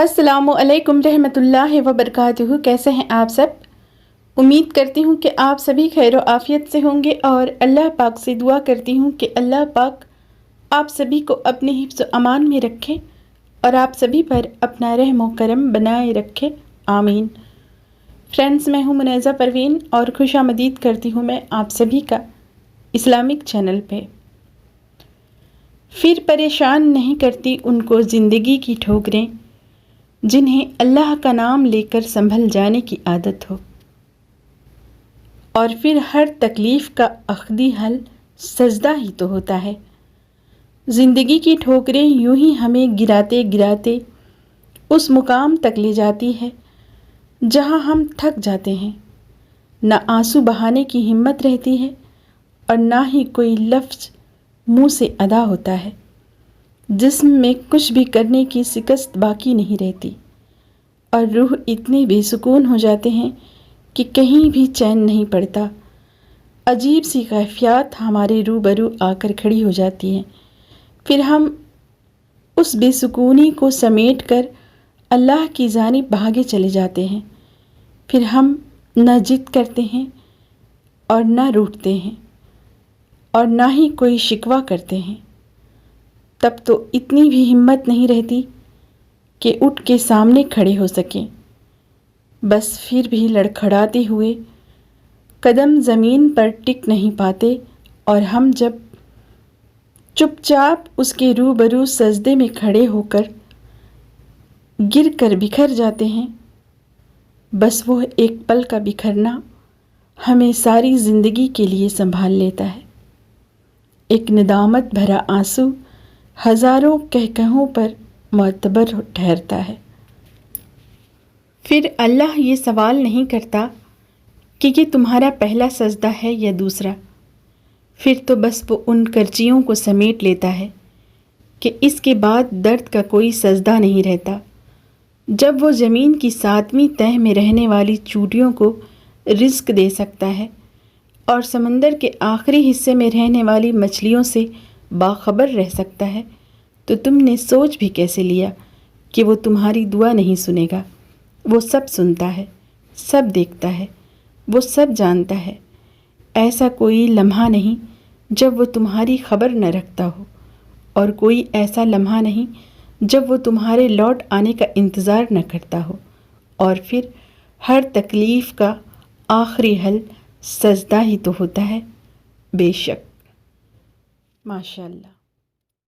السلام علیکم رحمۃ اللہ وبرکاتہ۔ کیسے ہیں آپ سب؟ امید کرتی ہوں کہ آپ سبھی خیر و عافیت سے ہوں گے، اور اللہ پاک سے دعا کرتی ہوں کہ اللہ پاک آپ سبھی کو اپنے حفظ و امان میں رکھے اور آپ سبھی پر اپنا رحم و کرم بنائے رکھے، آمین۔ فرینڈز، میں ہوں منیزہ پروین اور خوش آمدید کرتی ہوں میں آپ سبھی کا اسلامک چینل پہ۔ پھر پریشان نہیں کرتی ان کو زندگی کی ٹھوکریں، جنہیں اللہ کا نام لے کر سنبھل جانے کی عادت ہو، اور پھر ہر تکلیف کا عقدی حل سجدہ ہی تو ہوتا ہے۔ زندگی کی ٹھوکریں یوں ہی ہمیں گراتے گراتے اس مقام تک لے جاتی ہے جہاں ہم تھک جاتے ہیں، نہ آنسو بہانے کی ہمت رہتی ہے اور نہ ہی کوئی لفظ منہ سے ادا ہوتا ہے۔ جسم میں کچھ بھی کرنے کی شکست باقی نہیں رہتی، اور روح اتنے بے سکون ہو جاتے ہیں کہ کہیں بھی چین نہیں پڑتا۔ عجیب سی کیفیات ہمارے روبرو آ کر کھڑی ہو جاتی ہیں، پھر ہم اس بے سکونی کو سمیٹ کر اللہ کی جانب بھاگے چلے جاتے ہیں۔ پھر ہم نہ ضد کرتے ہیں اور نہ روٹھتے ہیں اور نہ ہی کوئی شکوہ کرتے ہیں۔ تب تو اتنی بھی ہمت نہیں رہتی کہ اٹھ کے سامنے کھڑے ہو سکیں، بس پھر بھی لڑکھڑاتے ہوئے قدم زمین پر ٹک نہیں پاتے، اور ہم جب چپ چاپ اس کے روبرو سجدے میں کھڑے ہو کر گر کر بکھر جاتے ہیں، بس وہ ایک پل کا بکھرنا ہمیں ساری زندگی کے لیے سنبھال لیتا ہے۔ ایک ندامت بھرا آنسو ہزاروں کہکہوں پر معتبر ٹھہرتا ہے۔ پھر اللہ یہ سوال نہیں کرتا کہ یہ تمہارا پہلا سجدہ ہے یا دوسرا، پھر تو بس وہ ان کرچیوں کو سمیٹ لیتا ہے کہ اس کے بعد درد کا کوئی سجدہ نہیں رہتا۔ جب وہ زمین کی 7ویں تہہ میں رہنے والی چیونٹیوں کو رزق دے سکتا ہے اور سمندر کے آخری حصے میں رہنے والی مچھلیوں سے باخبر رہ سکتا ہے، تو تم نے سوچ بھی کیسے لیا کہ وہ تمہاری دعا نہیں سنے گا؟ وہ سب سنتا ہے، سب دیکھتا ہے، وہ سب جانتا ہے۔ ایسا کوئی لمحہ نہیں جب وہ تمہاری خبر نہ رکھتا ہو، اور کوئی ایسا لمحہ نہیں جب وہ تمہارے لوٹ آنے کا انتظار نہ کرتا ہو، اور پھر ہر تکلیف کا آخری حل سجدہ ہی تو ہوتا ہے، بے شک۔ ماشاء اللہ۔